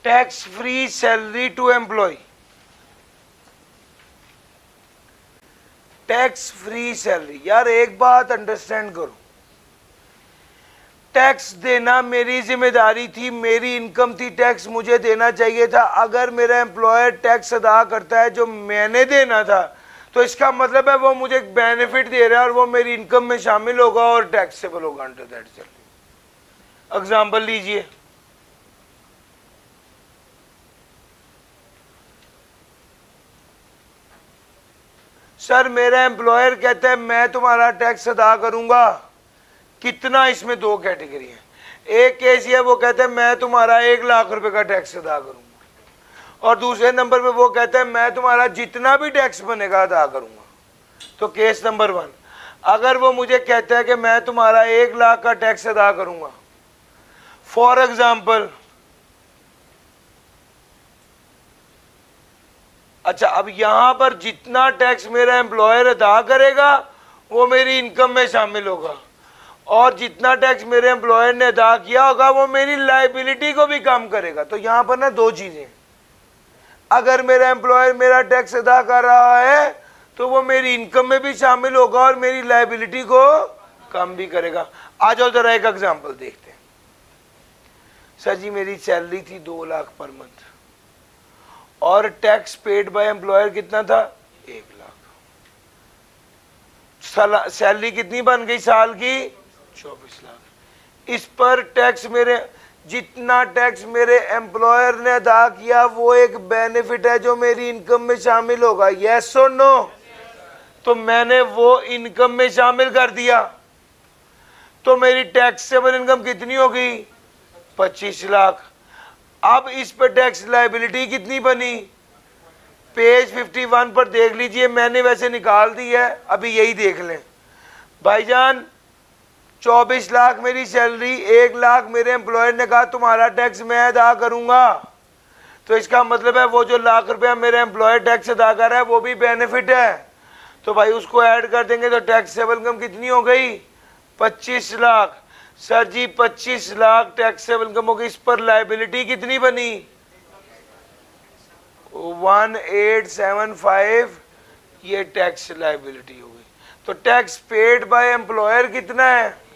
Tax free salary to employ, tax free salary. यार एक बात अंडरस्टैंड करो, टैक्स देना मेरी जिम्मेदारी थी, मेरी इनकम थी, टैक्स मुझे देना चाहिए था। अगर मेरा एम्प्लॉयर टैक्स अदा करता है जो मैंने देना था, तो इसका मतलब है वो मुझे एक बेनिफिट दे रहा है और वो मेरी इनकम में शामिल होगा और टैक्सेबल होगा अंडर दैट सैलरी। एग्जांपल लीजिए, सर मेरा एम्प्लॉयर कहता है मैं तुम्हारा टैक्स अदा करूंगा, कितना? इसमें दो कैटेगरी है। एक केस ये वो कहता है मैं तुम्हारा 1 लाख रुपए का टैक्स अदा करूंगा, और दूसरे नंबर पे वो कहता है मैं तुम्हारा जितना भी टैक्स बनेगा अदा करूंगा। तो केस नंबर 1, अगर वो मुझे कहता है कि मैं तुम्हारा 1 लाख का टैक्स अदा करूंगा, फॉर एग्जाम्पल, अच्छा अब यहां पर जितना टैक्स मेरा एम्प्लॉयर अदा करेगा वो मेरी इनकम में शामिल होगा, और जितना टैक्स मेरे एम्प्लॉयर ने अदा किया होगा वो मेरी लायबिलिटी को भी कम करेगा। तो यहां पर ना दो चीजें, अगर मेरा एम्प्लॉयर मेरा टैक्स अदा कर रहा है तो वो मेरी इनकम में भी शामिल होगा और मेरी लायबिलिटी को कम भी करेगा। आ जाओ जरा एक एग्जांपल देखते हैं। सर जी मेरी सैलरी थी 2 लाख पर मंथ और टैक्स पेड बाय एम्प्लॉयर कितना था? 1 लाख। सैलरी कितनी बन गई साल की? 24 लाख। इस पर टैक्स मेरे, जितना टैक्स मेरे एम्प्लॉयर ने अदा किया वो एक बेनिफिट है जो मेरी इनकम में शामिल होगा, यस और नो? तो मैंने वो इनकम में शामिल कर दिया, तो मेरी टैक्सेबल इनकम कितनी हो गई? 25 लाख। अब इस पर टैक्स लायबिलिटी कितनी बनी? पेज 51 पर देख लीजिए, मैंने वैसे निकाल दी है, अभी यही देख लें। भाईजान 24 लाख मेरी सैलरी, 1 लाख मेरे एम्प्लॉयर ने कहा तुम्हारा टैक्स मैं अदा करूंगा, तो इसका मतलब है वो जो लाख रुपया मेरे एम्प्लॉयर टैक्स अदा कर रहा है वो भी बेनिफिट है, तो भाई उसको ऐड कर देंगे तो टैक्सेबल इनकम कितनी हो गई? 25 लाख। सर जी 25 लाख टैक्सेबल इनकम हो गई, इस पर लायबिलिटी कितनी बनी? 1875, ये टैक्स लायबिलिटी हो गई। तो टैक्स पेड बाय एम्प्लॉयर कितना है?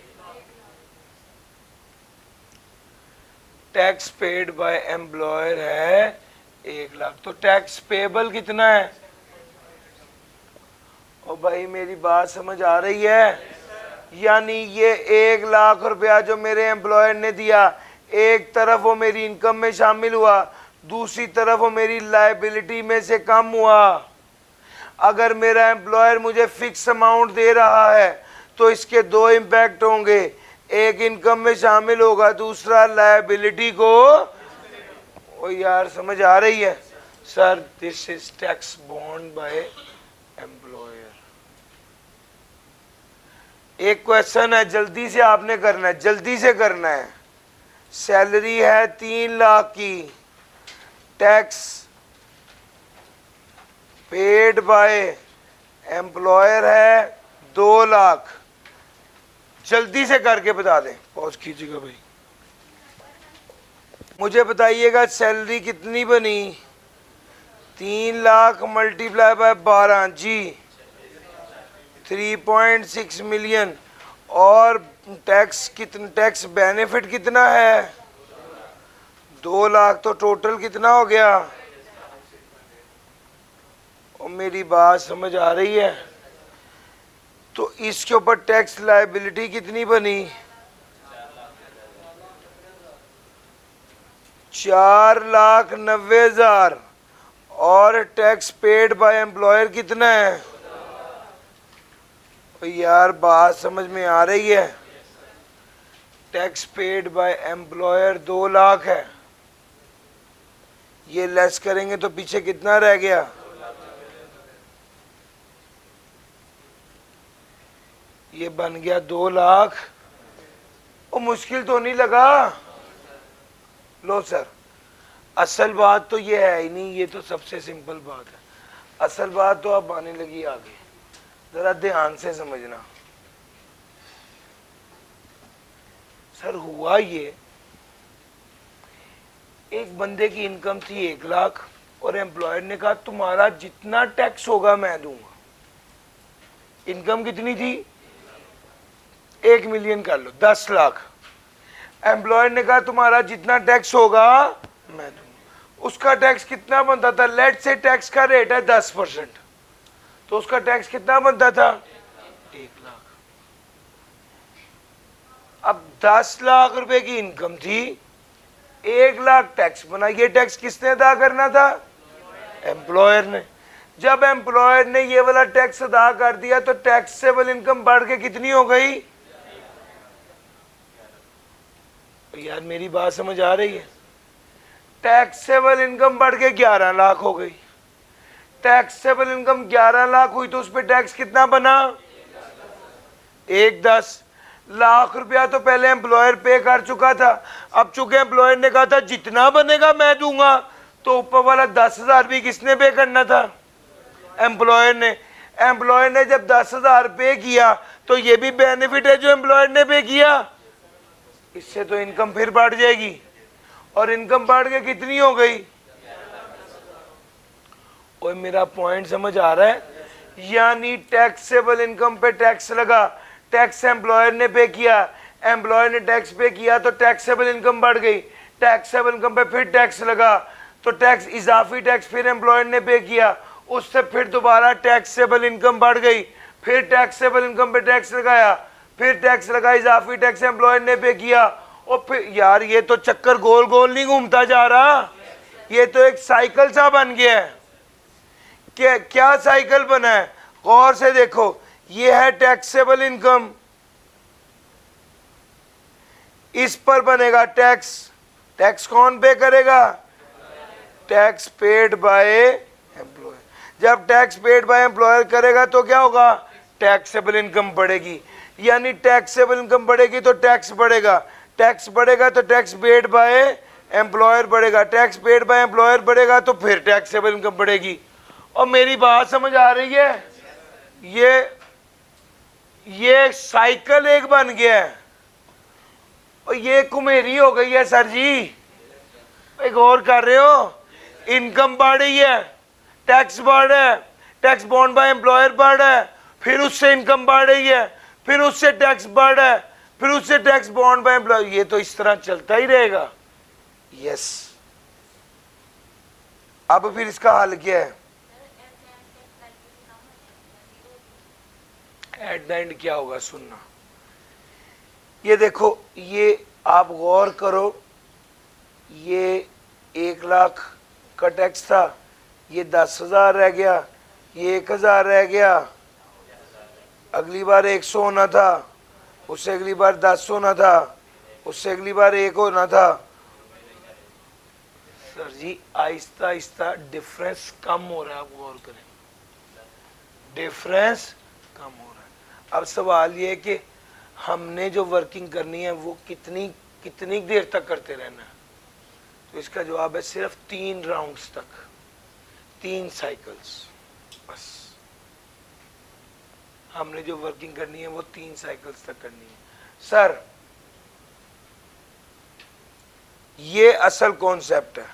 टैक्स पेड बाय एम्प्लॉयर है 1 लाख। तो टैक्स पेबल कितना है? ओ भाई मेरी बात समझ आ रही है? यानी ये 1 लाख रुपया जो मेरे एम्प्लॉयर ने दिया, एक तरफ वो मेरी इनकम में शामिल हुआ, दूसरी तरफ वो मेरी लायबिलिटी में से कम हुआ। अगर मेरा एम्प्लॉयर मुझे फिक्स अमाउंट दे रहा है तो इसके दो इम्पैक्ट होंगे, एक इनकम में शामिल होगा, दूसरा लायबिलिटी को। ओ यार समझ आ रही है? Sir this is tax bond by employer. एक क्वेश्चन है, जल्दी से आपने करना है, जल्दी से करना है। सैलरी है 3 लाख की, टैक्स पेड बाय एम्प्लॉयर है 2 लाख। जल्दी से करके बता दें, पॉज कीजिएगा भाई। मुझे बताइएगा सैलरी कितनी बनी? 3 लाख मल्टीप्लाई बाय 12 जी 3.6 मिलियन, और टैक्स कितना, टैक्स बेनिफिट कितना है? 2 लाख। तो टोटल कितना हो गया? और मेरी बात समझ आ रही है? तो इसके ऊपर टैक्स लायबिलिटी कितनी बनी? 4,90,000, और टैक्स पेड बाय एम्प्लॉयर कितना है? यार बात समझ में आ रही है? Tax paid by employer 2 lakh है, ये लेस करेंगे तो पीछे कितना रह गया? ये बन गया 2 लाख। वो मुश्किल तो नहीं लगा? लो सर, असल बात तो ये है ही नहीं, ये तो सबसे सिंपल बात है। असल बात तो अब आने लगी आगे, जरा ध्यान से समझना। सर हुआ ये, एक बंदे की इनकम थी 1 लाख और एम्प्लॉयर ने कहा तुम्हारा जितना टैक्स होगा मैं दूंगा। इनकम कितनी थी? 1 मिलियन कर लो, 10 लाख। एम्प्लॉयर ने कहा तुम्हारा जितना टैक्स होगा मैं दूंगा। उसका टैक्स कितना बनता था? लेट से टैक्स का रेट है 10%, तो उसका टैक्स कितना बनता था? 1 लाख। अब 10 लाख रुपए की इनकम थी, 1 लाख टैक्स बना। ये टैक्स किसने अदा करना था? एम्प्लॉयर ने। जब एम्प्लॉयर ने ये वाला टैक्स अदा कर दिया तो टैक्सेबल इनकम बढ़ के कितनी हो गई? यार मेरी बात समझ आ रही है? टैक्सेबल इनकम बढ़ के 11 लाख हो गई। टैक्सेबल इनकम 11 लाख हुई तो उस पर टैक्स कितना बना? 1/10 लाख रुपया तो पहले एम्प्लॉयर पे कर चुका था। अब चूंकि एम्प्लॉयर ने कहा था जितना बनेगा मैं दूंगा, तो ऊपर वाला 10,000 भी किसने पे करना था? एम्प्लॉयर ने। एम्प्लॉयर ने जब 10,000 पे किया तो ये भी बेनिफिट है जो एम्प्लॉयर ने पे किया। इससे तो इनकम फिर बढ़ जाएगी, और इनकम बढ़ के कितनी हो गई? और मेरा पॉइंट समझ आ रहा है? यानी टैक्सेबल इनकम पे टैक्स लगा, टैक्स एम्प्लॉयर ने पे किया, एम्प्लॉयर ने टैक्स पे किया तो टैक्सेबल इनकम बढ़ गई। टैक्सेबल इनकम पे फिर टैक्स लगा तो टैक्स, इजाफी टैक्स फिर एम्प्लॉयर ने पे किया, उससे फिर दोबारा टैक्सेबल इनकम बढ़ गई। फिर टैक्सेबल इनकम पे टैक्स लगाया, फिर टैक्स लगा, इजाफी टैक्स एम्प्लॉयर ने पे किया, और फिर यार ये तो चक्कर गोल गोल नहीं घूमता जा रहा, ये तो एक साइकिल सा बन गया है। क्या साइकिल बना है? गौर से देखो, ये है टैक्सेबल इनकम, इस पर बनेगा टैक्स। टैक्स कौन पे करेगा? Tax paid by employer. जब टैक्स पेड बाय एम्प्लॉयर करेगा तो क्या होगा? टैक्सेबल इनकम बढ़ेगी। यानी टैक्सेबल इनकम बढ़ेगी तो टैक्स बढ़ेगा, टैक्स बढ़ेगा तो टैक्स पेड बाय एम्प्लॉयर बढ़ेगा, टैक्स पेड बाय एम्प्लॉयर बढ़ेगा तो फिर टैक्सेबल इनकम बढ़ेगी। और मेरी बात समझ आ रही है? ये साइकिल एक बन गया है, और ये कुमेरी हो गई है सर जी। एक और कर रहे हो? इनकम बढ़ रही है, टैक्स बढ़ रहा है, टैक्स बॉन्ड बाय एम्प्लॉयर बढ़ रहा है, फिर उससे इनकम बढ़ रही है, फिर उससे टैक्स बढ़ रहा है, फिर उससे टैक्स बॉन्ड बाय एम्प्लॉयर। ये तो इस तरह चलता ही रहेगा। यस। अब फिर इसका हल क्या है? एट द एंड क्या होगा सुनना। ये देखो, ये आप गौर करो, ये 1 लाख का टैक्स था, ये 10,000 रह गया, ये 1,000 रह गया, अगली बार 100 होना था, उससे अगली बार 10 होना था, उससे अगली बार 1 होना था। सर जी आहिस्ता आहिस्ता डिफरेंस कम हो रहा है, आप गौर करें, डिफरेंस कम हो रहा है। अब सवाल ये है कि हमने जो वर्किंग करनी है वो कितनी देर तक करते रहना है? तो इसका जवाब है सिर्फ 3 राउंड्स तक, 3 साइकिल्स बस। हमने जो वर्किंग करनी है वो 3 साइकिल्स तक करनी है। सर ये असल कॉन्सेप्ट है।